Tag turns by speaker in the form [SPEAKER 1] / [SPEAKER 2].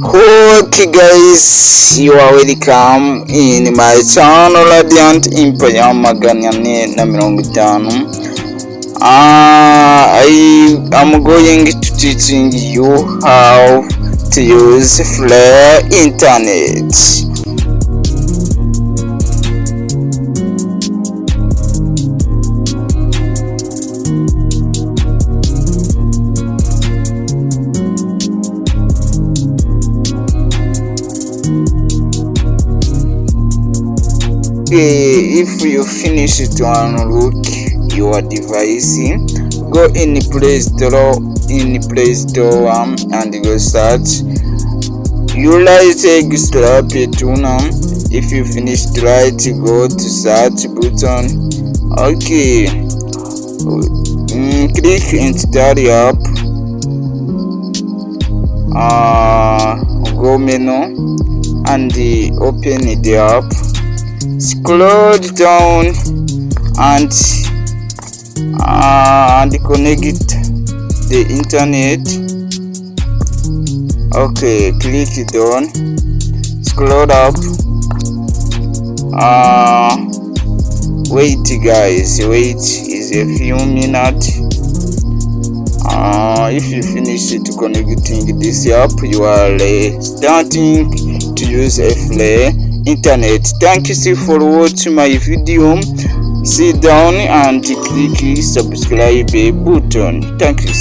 [SPEAKER 1] Okay guys, you are welcome in my channel Radiant Empire magana ane na mirongo itanu. I am going to teaching you how to use Flare Internet. Okay, if you finish to unlock your device, go in Play Store, and go search. You write extra tuna. If you finish to write, go to search button. Okay, click install the app. Go menu and open the app. Scroll down and connect the internet. Okay, click done. Scroll up. Wait guys, wait is a few minutes. If you finish to connecting this app, you are starting to use a Flare Internet. Thank you for watching my video. Sit down and click subscribe button. Thank you.